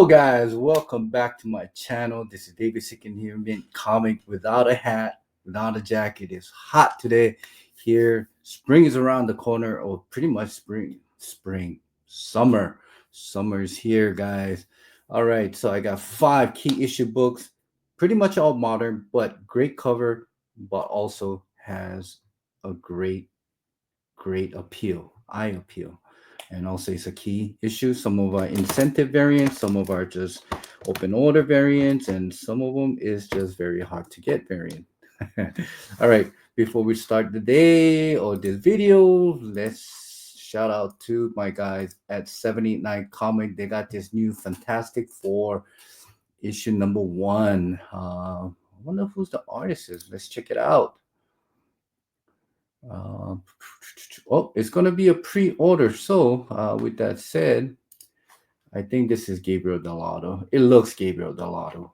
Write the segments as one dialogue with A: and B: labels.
A: Hello, guys. Welcome back to my channel. This is David Sicken here, mint comic without a hat, without a jacket. It's hot today here. Spring is around the corner, or pretty much summer. Summer is here, guys. All right, so I got five key issue books, pretty much all modern, but great cover, but also has a great appeal, eye appeal. And also it's a key issue. Some of our incentive variants, some of our just open order variants, and some of them is just very hard to get variant. All right, before we start the day or this video, let's shout out to my guys at 789 Comic. They got this new Fantastic Four issue number one. I wonder who's the artist is. Let's check it out. Uh, oh, it's going to be a pre-order. So, with that said, I think this is Gabriel Delato. It looks Gabriel Delato.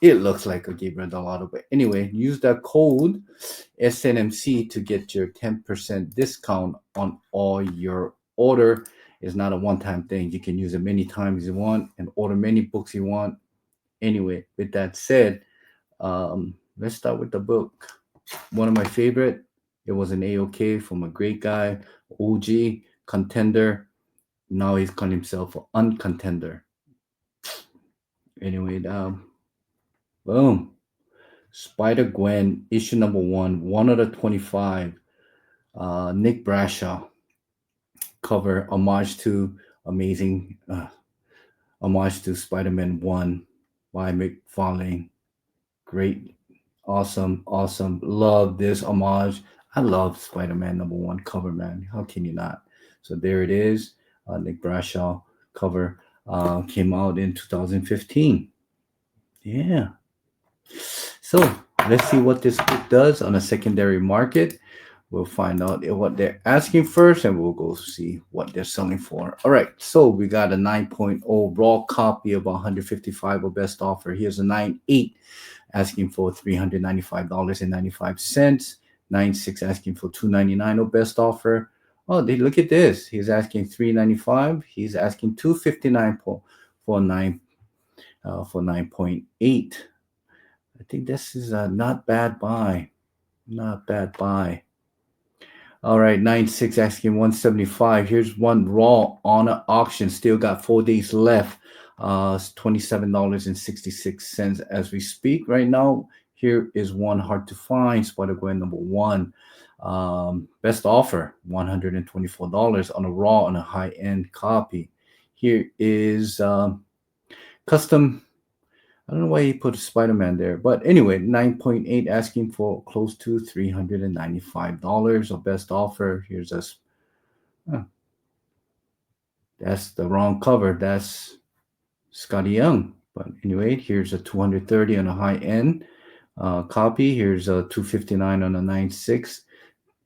A: It looks like a Gabriel Delato. But anyway, use that code SNMC to get your 10% discount on all your order. It's not a one-time thing. You can use it many times you want and order many books you want. Anyway, with that said, let's start with the book. One of my favorite. It was an A-OK from a great guy, OG, contender. Now he's calling himself an uncontender. Anyway, boom. Spider-Gwen, issue number one out of 25. Nick Brashaw. Cover, homage to Spider-Man 1 by McFarlane. Great. Awesome. Love this homage. I love Spider-Man number one cover, man. How can you not? So there it is. Nick Brashaw cover came out in 2015. Yeah. So let's see what this book does on a secondary market. We'll find out what they're asking first, and we'll go see what they're selling for. All right. So we got a 9.0 raw copy of 155 or best offer. Here's a 9.8 asking for $395.95. 9.6 asking for $299 or best offer. Oh, look at this. He's asking $395. He's asking $259 for 9.8. I think this is a not bad buy. Not bad buy. All right, 9.6 asking $175. Here's one raw on an auction. Still got 4 days left. $27.66 as we speak right now. Here is one hard to find, Spider-Gwen number one. Best offer, $124 on a raw on a high-end copy. Here is custom. I don't know why he put Spider-Man there, but anyway, 9.8 asking for close to $395 of best offer. Here's us. That's the wrong cover. That's Scotty Young. But anyway, here's a 230 on a high-end copy. Here's a 259 on a 9.6.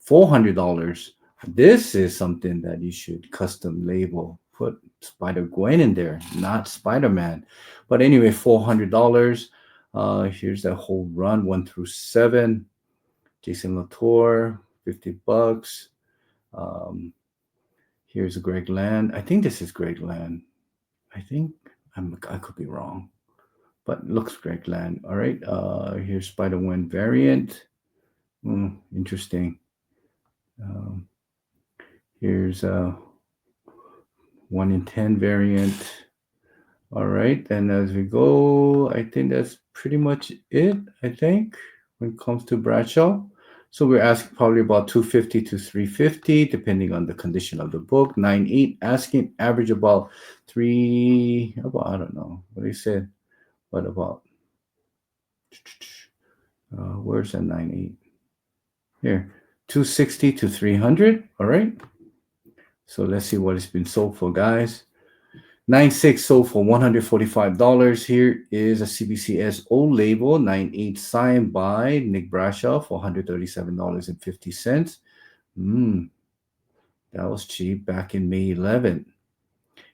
A: $400. This is something that you should custom label. Put Spider-Gwen in there, not Spider-Man. But anyway, $400. Here's that whole run, 1 through 7. Jason Latour, $50. Here's a Greg Land. I think this is Greg Land. I think I could be wrong, but looks Greg Land. All right. Here's Spider-Gwen variant. Interesting. Here's a 1 in 10 variant. All right. And as we go, I think that's pretty much it. I think when it comes to Bradshaw. So we're asking probably about $250 to $350, depending on the condition of the book. 9.8 asking average about I don't know what they said, but about where's that 9.8? Here, 260 to 300. All right. So let's see what it's been sold for, guys. 9.6 sold for $145. Here is a CBCS old label, 9.8 signed by Nick Brashaw for $137.50. That was cheap back in May 11th.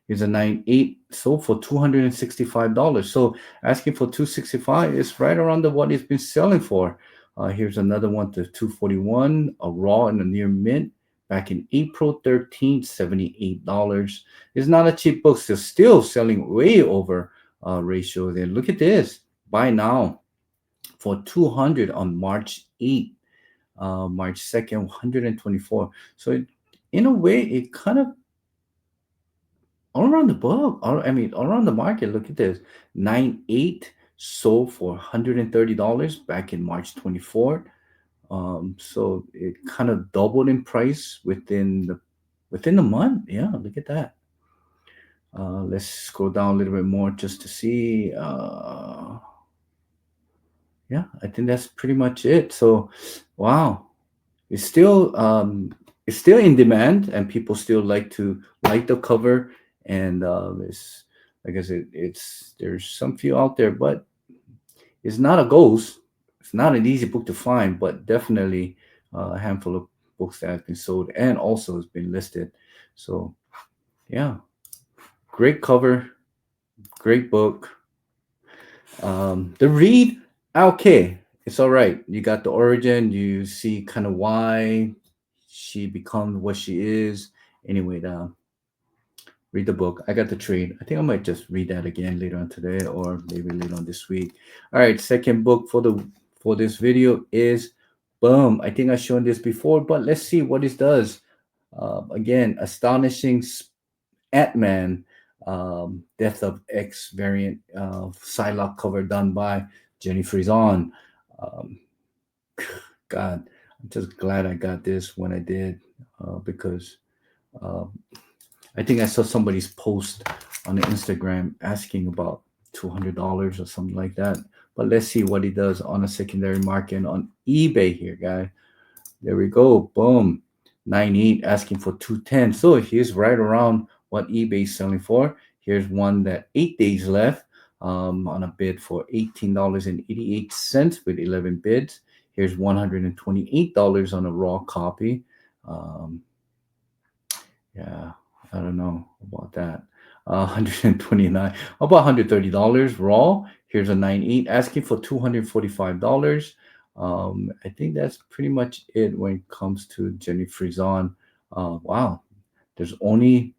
A: Here's a 9.8 sold for $265. So asking for $265 is right around what it's been selling for. Here's another one to $241, a raw and a near mint. Back in April 13th, $78. It's not a cheap book. It's still selling way over ratio. Then look at this. Buy now for 200 on March 8th, March 2nd, 124. So in a way, it kind of all around the book. All around the market. Look at this. 9.8 sold for $130 back in March 24th. So it kind of doubled in price within the month. Yeah, look at that. Let's scroll down a little bit more just to see. Yeah, I think that's pretty much it. So, wow, it's still it's still in demand, and people still like the cover. And it's like I said, it's there's some few out there, but it's not a ghost. It's not an easy book to find, but definitely a handful of books that have been sold and also has been listed. So yeah, great cover, great book. The read, okay, it's all right. You got the origin. You see kind of why she become what she is. Anyway, read the book. I got the trade. I think I might just read that again later on today, or maybe later on this week. All right, second book for this video is boom. I think I've shown this before, but let's see what this does. Again, astonishing Ant-Man, Death of X variant Psylocke cover done by Jenny Frison. Um, God, I'm just glad I got this when I did because uh, I think I saw somebody's post on the Instagram asking about $200 or something like that. But let's see what he does on a secondary market on eBay here, guy. There we go. Boom. 98 asking for 210. So here's right around what eBay's selling for. Here's one that 8 days left on a bid for $18.88 with 11 bids. Here's $128 on a raw copy. Um, yeah, I don't know about that. 129. How about $130 raw? Here's a 98 asking for $245. I think that's pretty much it when it comes to Jenny Frison. Wow, there's only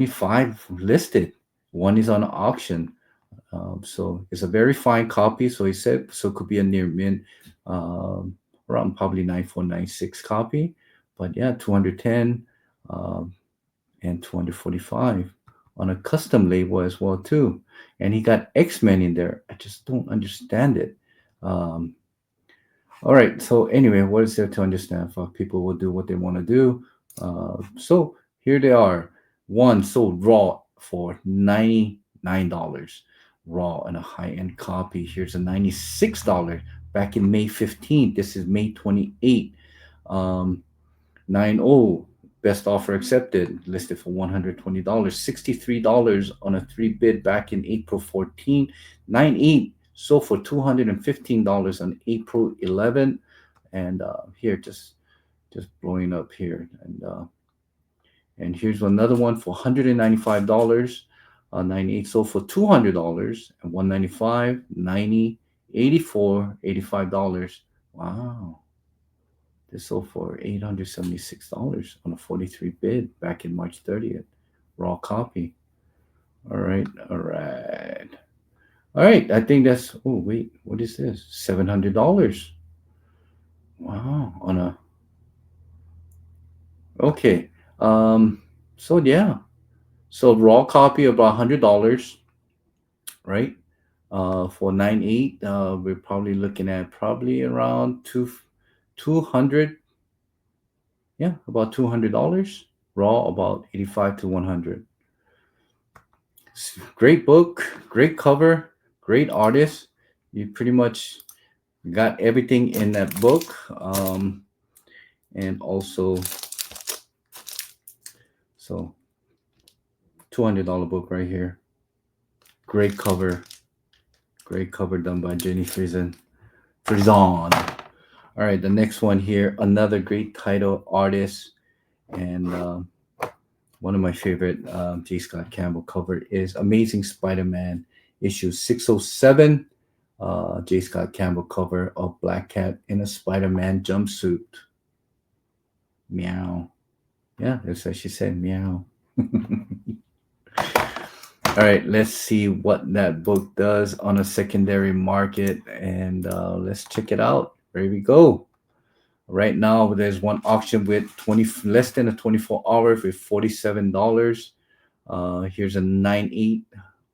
A: five listed. One is on auction. So it's a very fine copy. So he said so it could be a near mint, um, around probably 9496 copy. But yeah, 210. Um, and 245 on a custom label as well too. And he got X-Men in there. I just don't understand it. Um, all right. So anyway, what is there to understand? For people will do what they want to do. So here they are. One sold raw for $99 raw and a high-end copy. Here's a $96 back in May 15th. This is May 28th. Um, 9-0, best offer accepted, listed for $120, $63 on a three bid back in April 14. 9-8 sold for $215 on April 11. And here, just blowing up here. And here's another one for $195. 98 sold for $200 and 195, 90, 84, $85. Wow. This sold for $876 on a 43 bid back in March 30th. Raw copy. All right, all right. All right, I think that's, oh, wait, what is this? $700. Wow, on a, okay. Um, so yeah, so raw copy about $100, right? For 9.8, we're probably looking at probably around 200, yeah, about $200. Raw about 85 to 100. Great book, great cover, great artist. You pretty much got everything in that book. And also, so $200 book right here. Great cover done by Jenny Frison. All right, the next one here, another great title artist, and one of my favorite J. Scott Campbell cover is Amazing Spider-Man issue 607. J. Scott Campbell cover of Black Cat in a Spider-Man jumpsuit. Meow. Yeah, that's what she said. Meow. All right, let's see what that book does on a secondary market, and let's check it out. Here we go. Right now, there's one auction with 20 less than a 24 hour with $47. Here's a 9/8.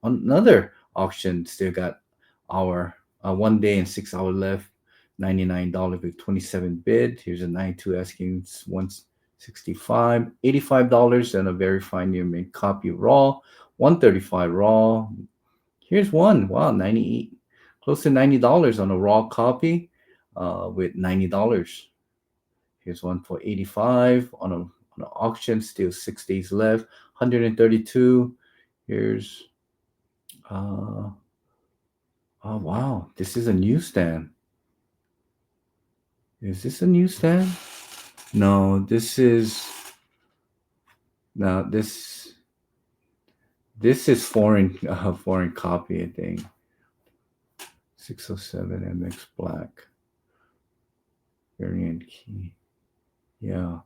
A: Another auction still got our 1 day and 6 hour left. $99 with 27 bid. Here's a 9/2 asking 165, $85, and a very fine new mint copy raw. 135 raw. Here's one. Wow, 98, close to $90 on a raw copy, with $90. Here's one for 85 on an auction. Still 6 days left. 132. Here's uh oh wow, this is a newsstand. Is this a newsstand? No, this is no this is foreign foreign copy, I think. 607 MX black variant key. Yeah,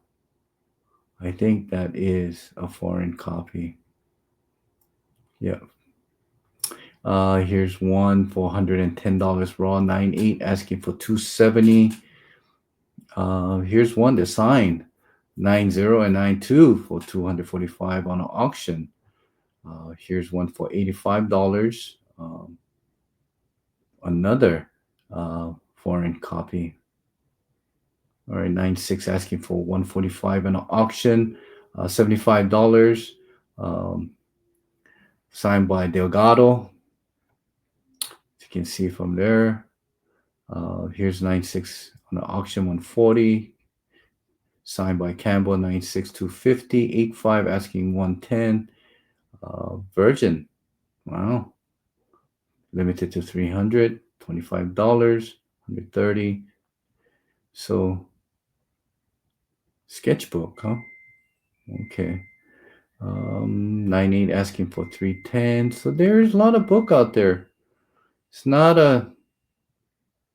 A: I think that is a foreign copy. Yeah. Here's one for $110 raw, 9/8 asking for 270. Here's one that's signed 90 and 92 for 245 on an auction. Here's one for $85. Another foreign copy. All right, 96 asking for 145 on an auction. $75. Um, Signed by Delgado. You can see from there. Here's 96 on the auction, 140. Signed by Campbell, 96 250. 85 asking 110. Virgin. Wow. Limited to 300. $25. 130. So sketchbook, huh? Okay. 98 asking for 310. So there's a lot of book out there. It's not a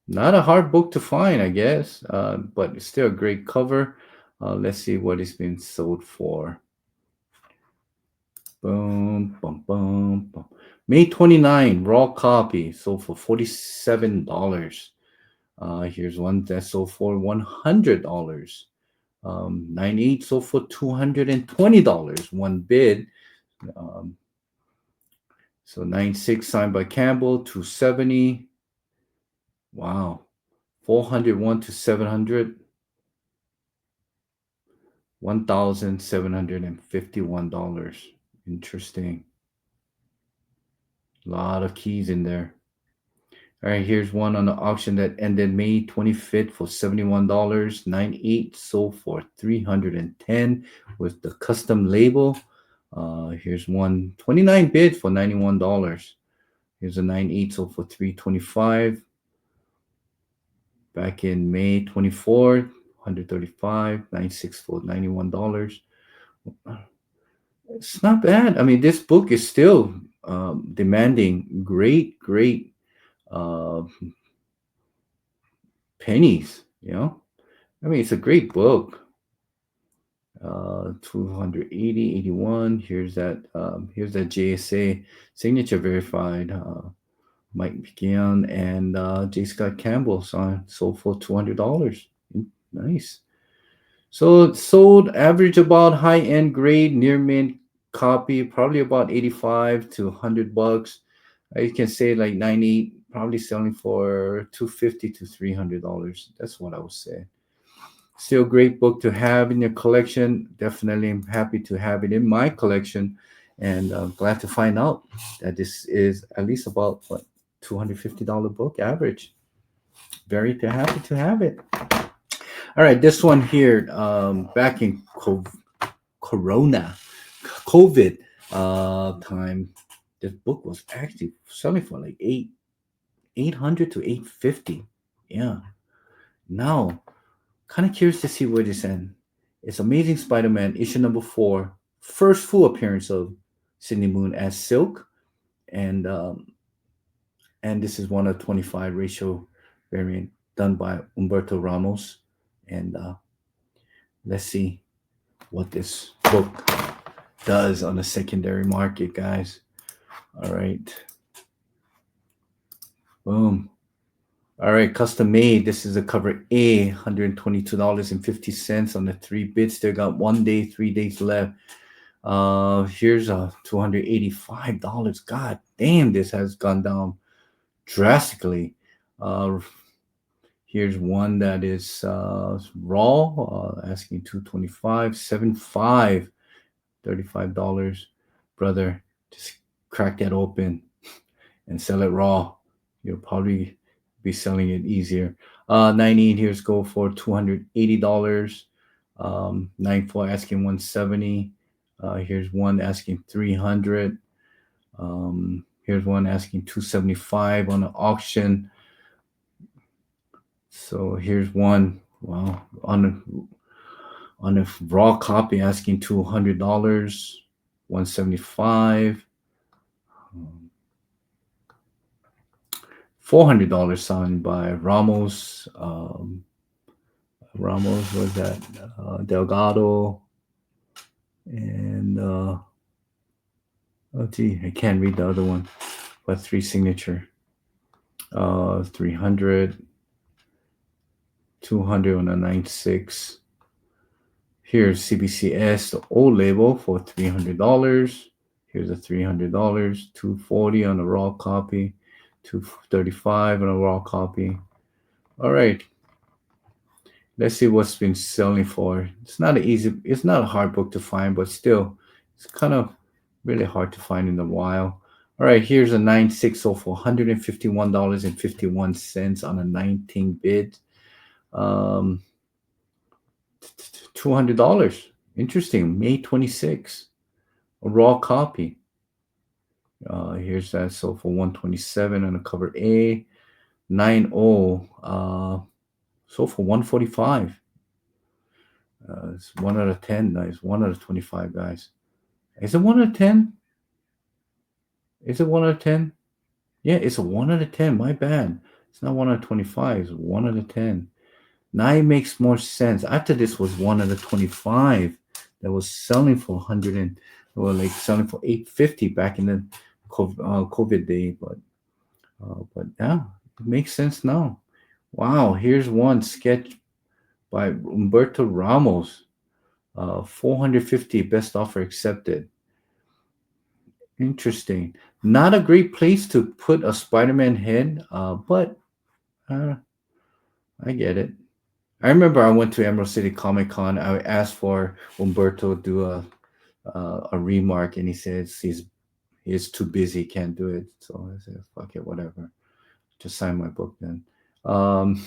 A: hard book to find, I guess, but it's still a great cover. Let's see what it's been sold for. Boom, bum, bum, bum. May 29, raw copy, sold for $47. Here's one that sold for $100. 98 sold for $220. One bid. Um, so 96 signed by Campbell, 270. Wow. 401 to 700. $1,751. Interesting. A lot of keys in there. All right, here's one on the auction that ended May 25th for $71. 98 sold for $310 with the custom label. Here's one 29 bid for $91. Here's a 98 sold for $325. Back in May 24th, 135, 96 for $91. It's not bad. I mean, this book is still demanding great uh, pennies. I mean, it's a great book. 280, 81. Here's that JSA signature verified. Mike McGeon and J. Scott Campbell sold for $200. Nice. So it sold average about high end grade near mint copy, probably about 85 to $100. You can say like 90, probably selling for $250 to $300. That's what I would say. Still a great book to have in your collection. Definitely am happy to have it in my collection, and glad to find out that this is at least about what $250 book average. Very happy to have it. All right, this one here, back in Corona, COVID time, this book was actually selling for like 800 to 850. Yeah. Now, kind of curious to see where this ends. It's Amazing Spider-Man issue number 4, first full appearance of Sidney Moon as Silk, and this is one of 25 ratio variant done by Umberto Ramos, and let's see what this book does on the secondary market, guys. All right. Boom. All right, custom made. This is a cover A, $122.50 on the 3 bits. They got 1 day, 3 days left. Here's a $285. God damn, this has gone down drastically. Uh, here's one that is raw, asking 225, 75, $35. Brother, just crack that open and sell it raw. You'll probably be selling it easier. 98 here's go for $280. 94 asking 170. Here's one asking 300. Here's one asking 275 on the auction. So here's one. Well, on a raw copy asking $200, 175. $400 signed by Ramos. Ramos was that Delgado, and oh gee, I can't read the other one, but 3 signature. 300, 200 on a 96. Here's CBCS, the old label for $300. Here's a $300, 240 on a raw copy, 235 on a raw copy. All right. Let's see what's been selling for. It's not a hard book to find, but still, it's kind of really hard to find in a while. All right, here's a 960 for $151.51 on a 19 bid. $200. Interesting. May 26. A raw copy. Here's that sold for 127 on a cover A. 90 sold for 145. It's 1 out of 10, guys. 1 out of 25, guys. Is it 1 out of 10? Is it 1 out of 10? Yeah, it's a 1 out of 10. My bad. It's not 1 out of 25. It's 1 out of 10. Now it makes more sense. After this was 1 out of 25 that was selling for 100 and, well, like selling for 850 back in the COVID day. But yeah, it makes sense now. Wow, here's one sketch by Humberto Ramos. 450 best offer accepted. Interesting. Not a great place to put a Spider-Man head, but uh, I get it. I remember I went to Emerald City Comic Con. I asked for Umberto to do a remark, and he says he's too busy, can't do it. So I said, "Fuck it, whatever. Just sign my book then." Um,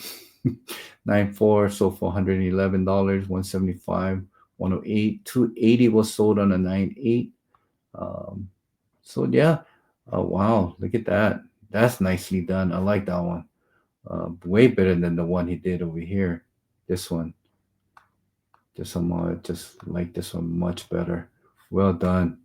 A: 94 sold for $111, 175, 108, 280 was sold on a 98. So yeah, wow, look at that. That's nicely done. I like that one. Way better than the one he did over here. This one, just like this one much better. Well done.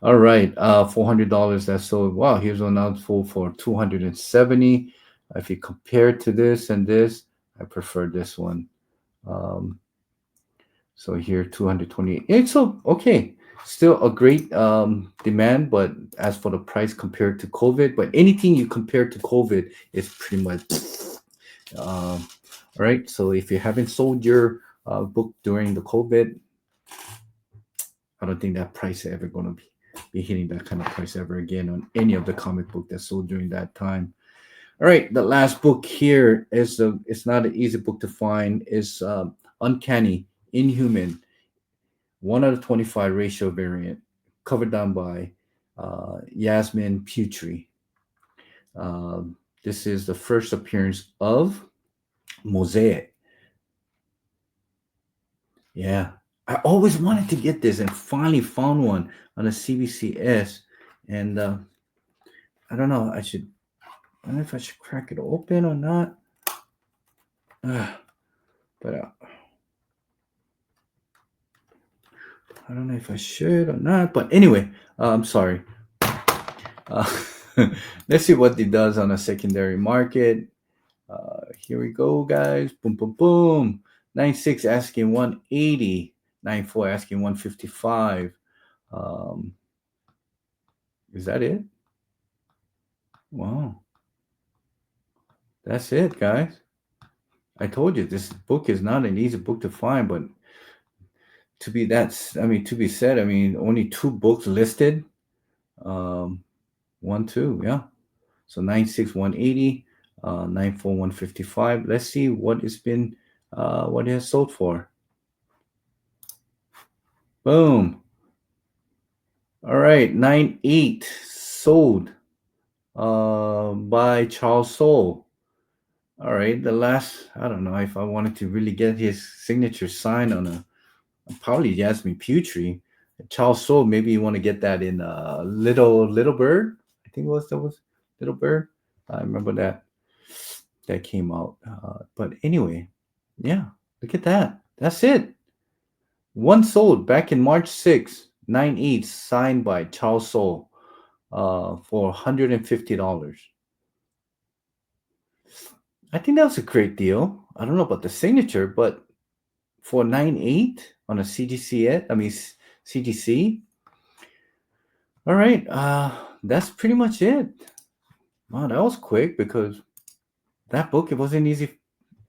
A: All right, $400 that's sold. Wow, here's one out full for 270. If you compare to this and this, I prefer this one. Um, so here 220. It's okay. Still a great demand, but as for the price compared to COVID, but anything you compare to COVID is pretty much all right. So if you haven't sold your book during the COVID, I don't think that price is ever going to be hitting that kind of price ever again on any of the comic book that's sold during that time. All right, the last book here is it's not an easy book to find. Is Uncanny Inhuman 1 out of 25 ratio variant, covered down by Yasmin Putri. This is the first appearance of Mosaic. Yeah, I always wanted to get this and finally found one on a CBCS. And I don't know. I don't know if I should crack it open or not. But I don't know if I should or not. But anyway, I'm sorry. Uh, let's see what it does on a secondary market. Here we go, guys. Boom, boom, boom. 96 asking 180. 94 asking 155. Is that it? Wow, that's it, guys. I told you this book is not an easy book to find, but to be I mean, to be said, I mean, only two books listed. Um, one, two, yeah. So 96180, 94155. Let's see what it's been, what it has sold for. Boom. All right, 98 sold by Charles Soule. All right, the last, I don't know if I wanted to really get his signature signed on a, probably Yasmin Putri. Charles Soule, maybe you want to get that in Little Bird. I think that was Little Bird. I remember that came out. But anyway, yeah, look at that. That's it. One sold back in March 6th, 9/8, signed by Charles Soule for $150. I think that was a great deal. I don't know about the signature, but for 9/8 on a CGC, I mean CGC. All right, that's pretty much it. Wow, that was quick because that book, it wasn't easy.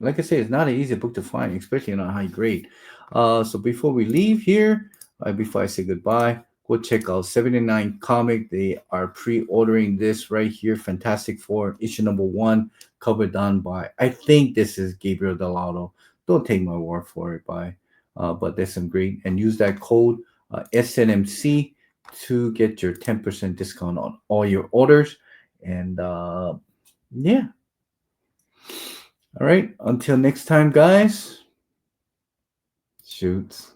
A: Like I say, it's not an easy book to find, especially in a high grade. So before we leave here, before I say goodbye, go check out 79 Comic. They are pre-ordering this right here, Fantastic Four issue number one, cover done by, I think this is Gabriel Dell'Otto. Don't take my word for it, but there's some great, and use that code SNMC to get your 10% discount on all your orders. And yeah, all right. Until next time, guys. Shoots.